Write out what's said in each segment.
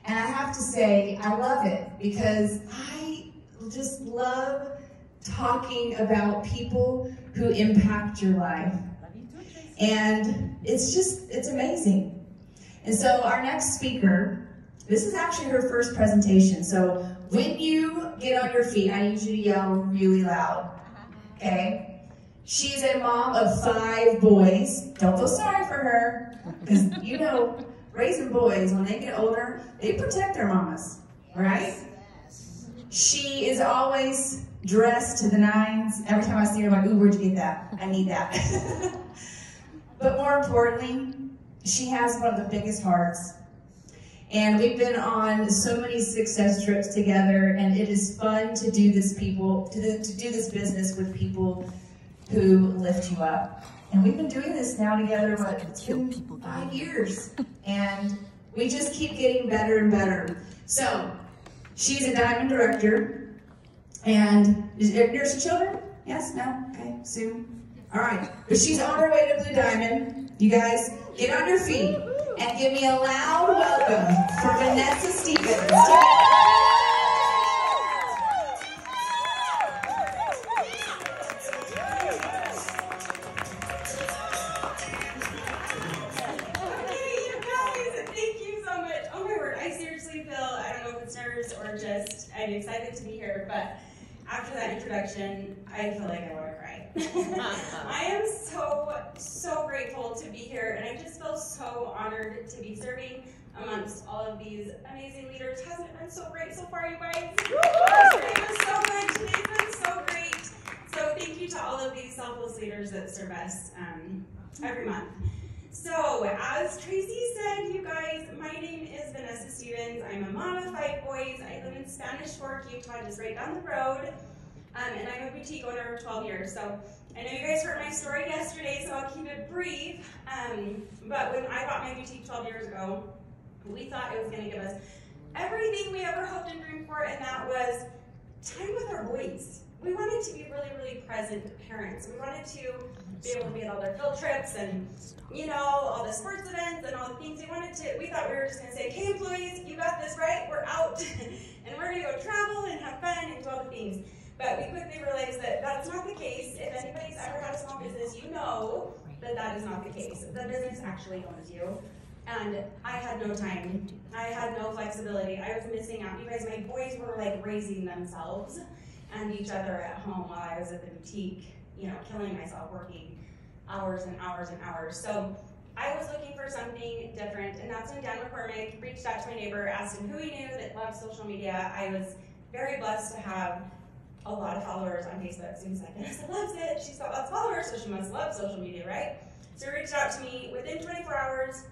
And I have to say, I love it because I just love talking about people who impact your life. And it's amazing. And so our next speaker, this is actually her first presentation. So when you get on your feet, I need you to yell really loud, okay? She's a mom of 5 boys. Don't feel sorry for her, because you know, raising boys, when they get older, they protect their mamas, right? She is always dressed to the nines. Every time I see her, I'm like, ooh, where'd you get that? I need that. But more importantly, she has one of the biggest hearts. And we've been on so many success trips together, and it is fun to do this this business with people who lift you up. And we've been doing this now together, what, it's been 5 years. And we just keep getting better and better. So, she's a diamond director. And there's children? Yes? No? Okay, soon? All right. But she's on her way to Blue Diamond. You guys, get on your feet and give me a loud welcome for Vanessa Stevens. Or just, I'm excited to be here, but after that introduction, I feel like I want to cry. I am so grateful to be here, and I just feel so honored to be serving amongst all of these amazing leaders. Hasn't it been so great so far, you guys? Yesterday was so good, today's been so great. So thank you to all of these selfless leaders that serve us every month. So, as Tracy said, you guys, my name is Vanessa Stevens. I'm a mom of 5 boys. I live in Spanish Fork, Utah, just right down the road. And I'm a boutique owner of 12 years. So, I know you guys heard my story yesterday, so I'll keep it brief. But when I bought my boutique 12 years ago, we thought it was going to give us everything we ever hoped and dreamed for, and that was time with our boys. We wanted to be really, really present parents. We wanted to be able to be at all their field trips and, you know, all the sports events and all the things. We thought we were just going to say, hey, employees, you got this, right? We're out. And we're going to go travel and have fun and do all the things. But we quickly realized that that's not the case. If anybody's ever had a small business, you know that that is not the case. The business actually owns you. And I had no time. I had no flexibility. I was missing out. You guys, my boys were like raising themselves and each other at home while I was at the boutique, you know, killing myself, working hours and hours and hours. So I was looking for something different, and that's when Dan McCormick reached out to my neighbor, asked him who he knew that loved social media. I was very blessed to have a lot of followers on Facebook. So he's like, Vanessa loves it. She's got lots of followers, so she must love social media, right? So he reached out to me. Within 24 hours,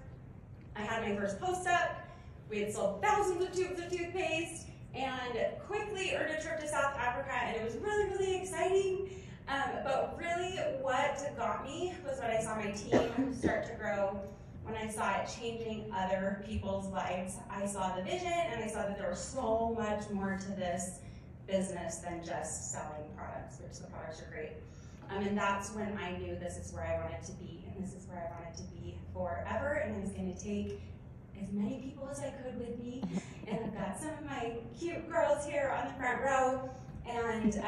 I had my first post up. We had sold thousands of tubes of toothpaste, and quickly earned a trip to South Africa, and it was really, really exciting. But really what got me was when I saw my team start to grow, when I saw it changing other people's lives. I saw the vision, and I saw that there was so much more to this business than just selling products, which the products are great. And that's when I knew this is where I wanted to be, and this is where I wanted to be forever, and I was going to take as many people as I could with me. And I've got some of my cute girls here on the front row. And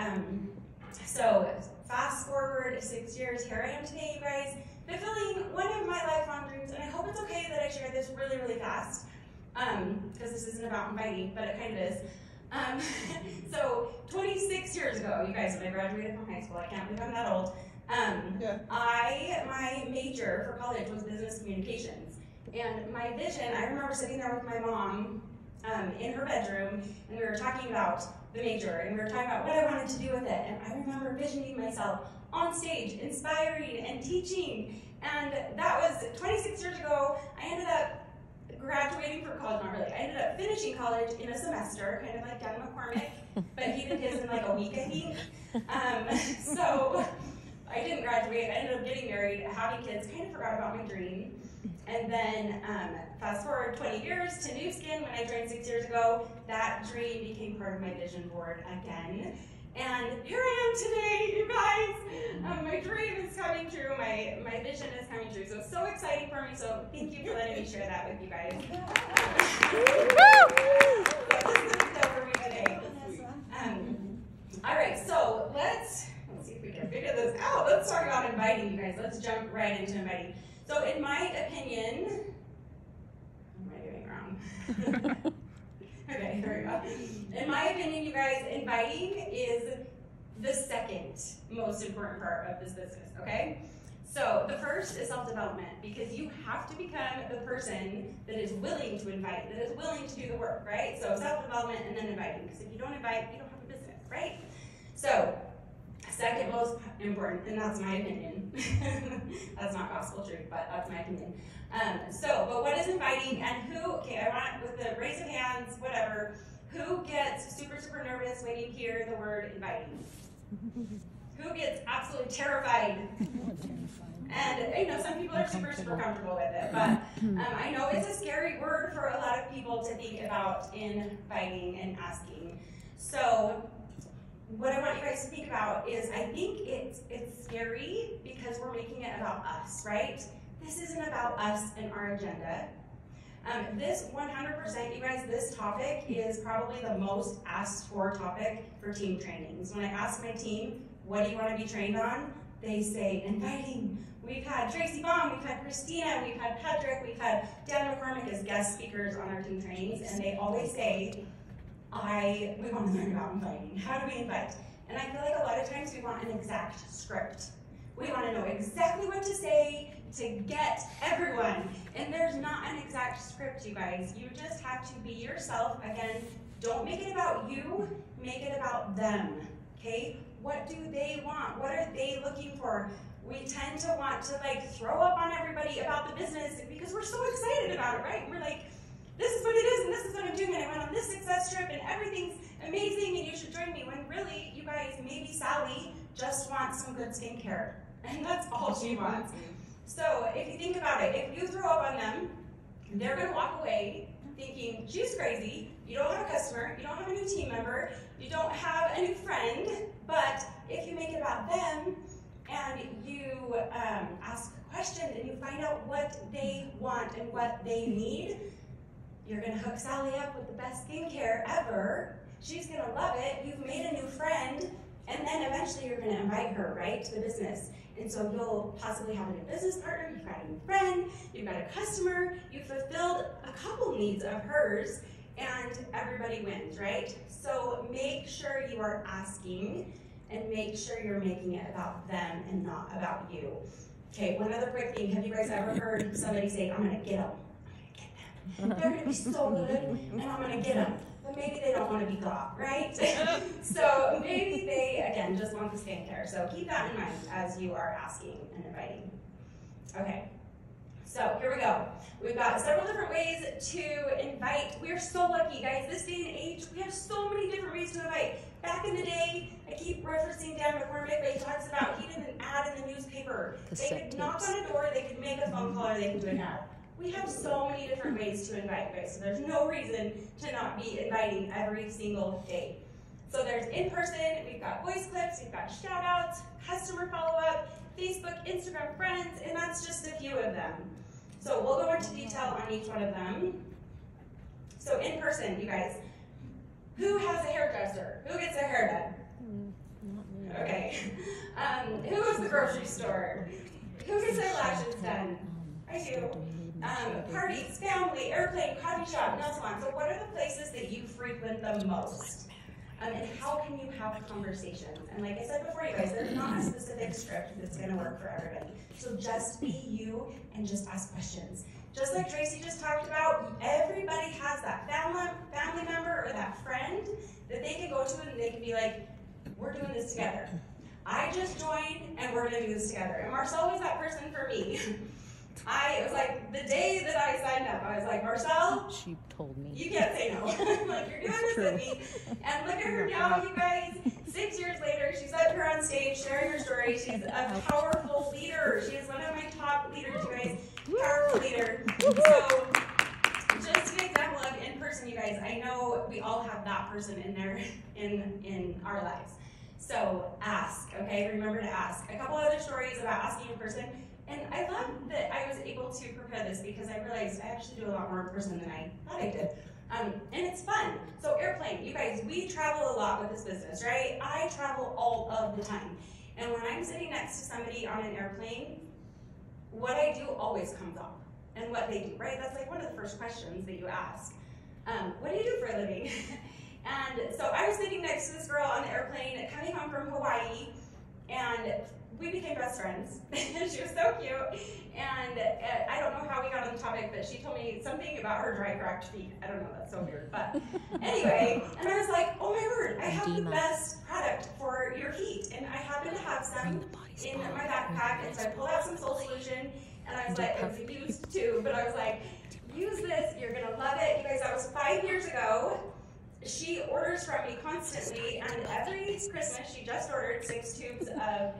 so fast forward 6 years, here I am today, you guys, fulfilling one of my lifelong dreams. And I hope it's okay that I share this really, really fast, because this isn't about inviting, but it kind of is. So 26 years ago, you guys, when I graduated from high school, I can't believe I'm that old, my major for college was business communications. And my vision, I remember sitting there with my mom in her bedroom, and we were talking about the major, and we were talking about what I wanted to do with it. And I remember visioning myself on stage, inspiring and teaching. And that was 26 years ago. I ended up graduating from college, not really. I ended up finishing college in a semester, kind of like Dan McCormick, but he did his in like a week, I think. So I didn't graduate. I ended up getting married, having kids, kind of forgot about my dream. And then fast forward 20 years to Nu Skin, when I joined 6 years ago, that dream became part of my vision board again. And here I am today, you guys. My dream is coming true, my vision is coming true. So it's so exciting for me, so thank you for letting me share that with you guys. Okay, there we go. In my opinion, you guys, inviting is the second most important part of this business, okay? So the first is self-development, because you have to become the person that is willing to invite, that is willing to do the work, right? So self-development and then inviting, because if you don't invite, you don't have a business, right? So second most important, and that's my opinion. That's not gospel truth, but that's my opinion. But what is inviting, and who, okay, I want with the raise of hands, whatever, who gets super, super nervous when you hear the word inviting? Who gets absolutely terrified? And I know some people are super, super comfortable with it, but I know it's a scary word for a lot of people to think about inviting and asking. So what I want you guys to think about is, I think it's scary because we're making it about us, right? This isn't about us and our agenda. This 100%, you guys, this topic is probably the most asked for topic for team trainings. When I ask my team, what do you want to be trained on? They say inviting. We've had Tracy Baum, we've had Christina, we've had Patrick, we've had Dan McCormick as guest speakers on our team trainings, and they always say, we want to learn about inviting. How do we invite? And I feel like a lot of times we want an exact script. We want to know exactly what to say to get everyone. And there's not an exact script, you guys. You just have to be yourself. Again, don't make it about you, make it about them, okay? What do they want? What are they looking for? We tend to want to like throw up on everybody about the business because we're so excited about it, right? We're like, this is what it is, and this is what I'm doing, and I went on this success trip, and everything's amazing, and you should join me. When really, you guys, maybe Sally just wants some good skincare, and that's all she wants. So if you think about it, if you throw up on them, they're going to walk away thinking, she's crazy, you don't have a customer, you don't have a new team member, you don't have a new friend. But if you make it about them, and you ask questions, and you find out what they want and what they need, you're going to hook Sally up with the best skincare ever. She's going to love it. You've made a new friend, and then eventually you're going to invite her, right, to the business. And so you'll possibly have a new business partner, you've got a new friend, you've got a customer, you've fulfilled a couple needs of hers, and everybody wins, right? So make sure you are asking, and make sure you're making it about them and not about you. Okay, one other quick thing. Have you guys ever heard somebody say, I'm going to get them? They're going to be so good, and I'm going to get them. But maybe they don't want to be got, right? So maybe they, again, just want the skincare. So keep that in mind as you are asking and inviting. Okay, so here we go. We've got several different ways to invite. We are so lucky, guys. This day and age, we have so many different ways to invite. Back in the day, I keep referencing Dan McCormick, but he talks about he did an ad in the newspaper. They could knock on a door, they could make a phone call, or they could do an ad. We have so many different ways to invite, guys, so there's no reason to not be inviting every single day. So there's in-person, we've got voice clips, we've got shout-outs, customer follow-up, Facebook, Instagram friends, and that's just a few of them. So we'll go into detail on each one of them. So in person, you guys, who has a hairdresser? Who gets their hair done? Okay. Who goes to the grocery store? Who gets their lashes done? I do. Parties, family, airplane, coffee shop, nail salon. So what are the places that you frequent the most? And how can you have conversations? And like I said before, you guys, there's not a specific script that's going to work for everybody. So just be you and just ask questions. Just like Tracy just talked about, everybody has that family member or that friend that they can go to and they can be like, we're doing this together. I just joined and we're going to do this together. And Marcel was that person for me. It was like the day that I signed up, I was like, Marcel, she told me. You can't say no. Like, you're doing this with me. And look at her now, you guys. 6 years later, she's up here on stage sharing her story. She's a powerful leader. She is one of my top leaders, you guys. Powerful leader. So, just an example of in person, you guys, I know we all have that person in there in our lives. So, ask, okay? Remember to ask. A couple other stories about asking in person. And I love that I was able to prepare this because I realized I actually do a lot more in person than I thought I did. And it's fun. So airplane, you guys, we travel a lot with this business, right? I travel all of the time. And when I'm sitting next to somebody on an airplane, what I do always comes up. and what they do, right? That's like one of the first questions that you ask. What do you do for a living? And so I was sitting next to this girl on the airplane coming home from Hawaii, and we became best friends. She was so cute, and I don't know how we got on the topic, but she told me something about her dry, cracked feet. I don't know, that's so weird, but anyway, and I was like, oh my word, I have the best product for your feet, and I happen to have some in my backpack, and so I pulled out some Soul Solution, and I was like, it was a used tube, but I was like, use this, you're gonna love it. You guys, that was 5 years ago. She orders from me constantly, and every Christmas she just ordered 6 tubes of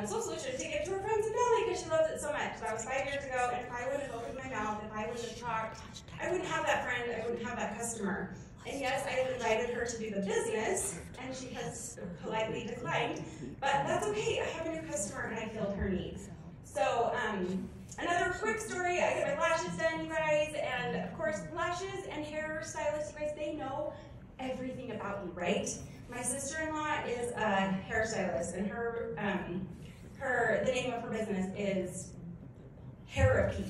Soul Solution to give to her friends and family because she loves it so much. That was 5 years ago, and if I wouldn't have opened my mouth, if I wouldn't have talked, I wouldn't have that friend, I wouldn't have that customer. And yes, I have invited her to do the business, and she has politely declined, but that's okay. I have a new customer, and I filled her needs. So, another quick story, I get my lashes done, you guys, and of course, lashes and hair stylists, you guys, they know everything about you, right? My sister-in-law is a hairstylist, and the name of her business is Therapy.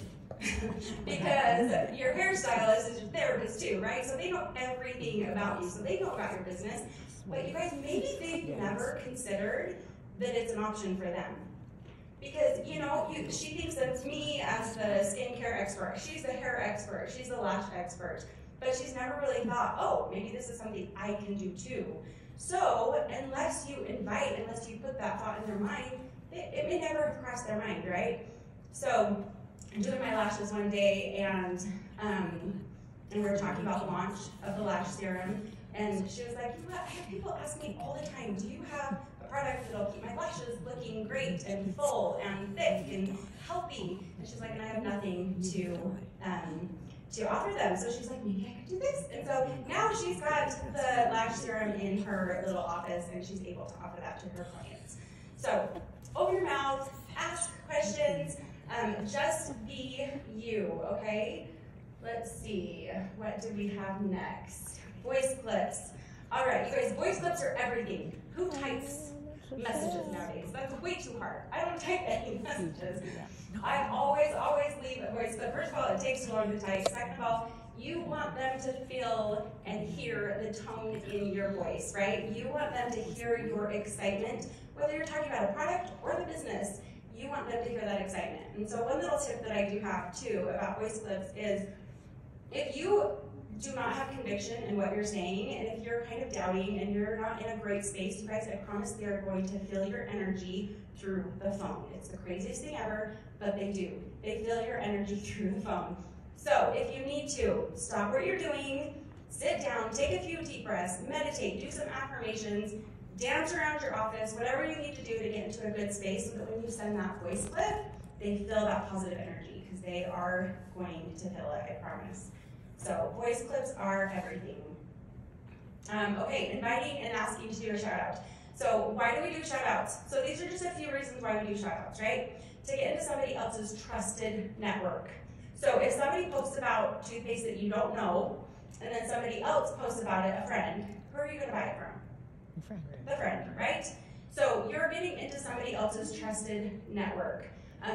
Because your hairstylist is your therapist too, right? So they know everything about you, so they know about your business. But you guys, maybe they've never considered that it's an option for them. Because, you know, she thinks of me as the skincare expert. She's the hair expert. She's the lash expert. But she's never really thought, oh, maybe this is something I can do too. So unless you put that thought in their mind, it may never have crossed their mind, right? So I'm doing my lashes one day, and we were talking about the launch of the lash serum, and she was like, you know what, I have people ask me all the time, do you have a product that'll keep my lashes looking great and full and thick and healthy? And she's like, and I have nothing to offer them. So she's like, maybe I could do this. And so now she's got the lash serum in her little office, and she's able to offer that to her clients. So open your mouth, ask questions, just be you, okay? Let's see, what do we have next? Voice clips. All right, you guys, voice clips are everything. Who types messages nowadays? That's way too hard. I don't type any messages. I always leave a voice clip. First of all, it takes too long to type. Second of all, you want them to feel and hear the tone in your voice, right? You want them to hear your excitement, whether you're talking about a product or the business. You want them to hear that excitement. And so one little tip that I do have too about voice clips is if you do not have conviction in what you're saying, and if you're kind of doubting and you're not in a great space, you guys, I promise they are going to feel your energy through the phone. It's the craziest thing ever, but they do. They feel your energy through the phone. So if you need to, stop what you're doing, sit down, take a few deep breaths, meditate, do some affirmations, dance around your office, whatever you need to do to get into a good space so that when you send that voice clip, they feel that positive energy because they are going to feel it, I promise. So voice clips are everything. Okay, inviting and asking to do a shout out. So why do we do shout outs? So these are just a few reasons why we do shout outs, right? To get into somebody else's trusted network. So if somebody posts about toothpaste that you don't know, and then somebody else posts about it, a friend, who are you gonna buy it from? The friend, right? So you're getting into somebody else's trusted network.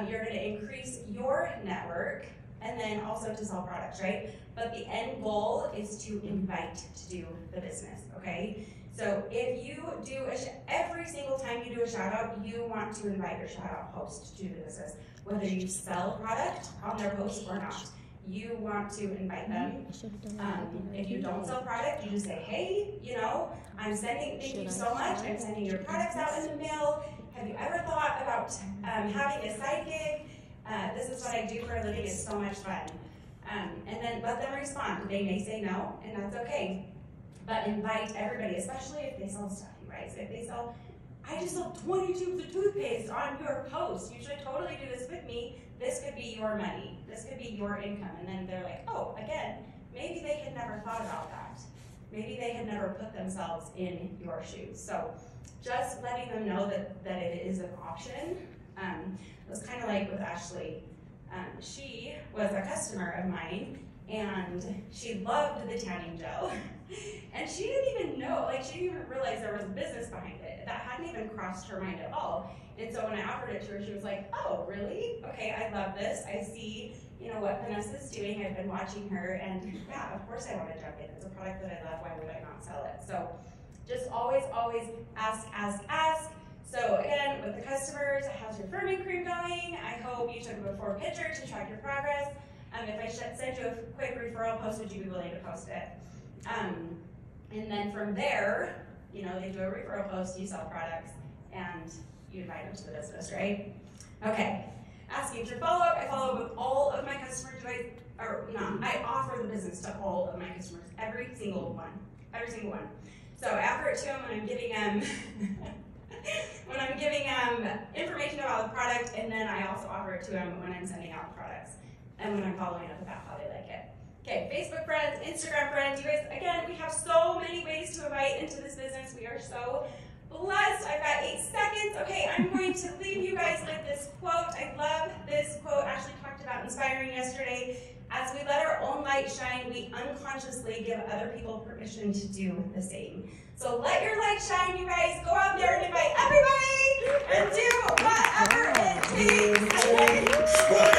You're gonna increase your network and then also to sell products, right? But the end goal is to invite to do the business, okay? So if you do, every single time you do a shout out, you want to invite your shout out host to do the business. Whether you sell a product on their post or not, you want to invite them. If you don't sell product, you just say, hey, you know, thank you so much, I'm sending your products out in the mail. Have you ever thought about having a side gig? This is what I do for a living, it's so much fun. And then let them respond. They may say no, and that's okay. But invite everybody, especially if they sell stuff, you guys. If they sell, I just sold 20 tubes of toothpaste on your post. You should totally do this with me. This could be your money. This could be your income. And then they're like, oh, again, maybe they had never thought about that. Maybe they had never put themselves in your shoes. So just letting them know that it is an option. It was kind of like with Ashley. She was a customer of mine, and she loved the tanning gel. And she didn't even know, like she didn't even realize there was a business behind it. That hadn't even crossed her mind at all. And so when I offered it to her, she was like, oh, really? Okay, I love this. I see, what Vanessa's doing. I've been watching her, and yeah, of course I want to jump in. It's a product that I love. Why would I not sell it? So just always, always ask, ask, ask. So again, with the customers, how's your firming cream going? I hope you took a before picture to track your progress. If I send you a quick referral post, would you be willing to post it? And then from there, they do a referral post, you sell products, and you invite them to the business, right? Okay. Asking for follow-up. I follow up with all of my customers. I offer the business to all of my customers, every single one. So I offer it to them when I'm giving them information about the product, and then I also offer it to them when I'm sending out products and when I'm following up about how they like it. Okay, Facebook friends, Instagram friends, you guys, again, we have so many ways to invite into this business. We are so blessed. I've got 8 seconds. Okay, I'm going to leave you guys with this quote. I love this quote. Ashley talked about inspiring yesterday. As we let our own light shine, we unconsciously give other people permission to do the same. So let your light shine, you guys. Go out there and invite everybody and do whatever it takes.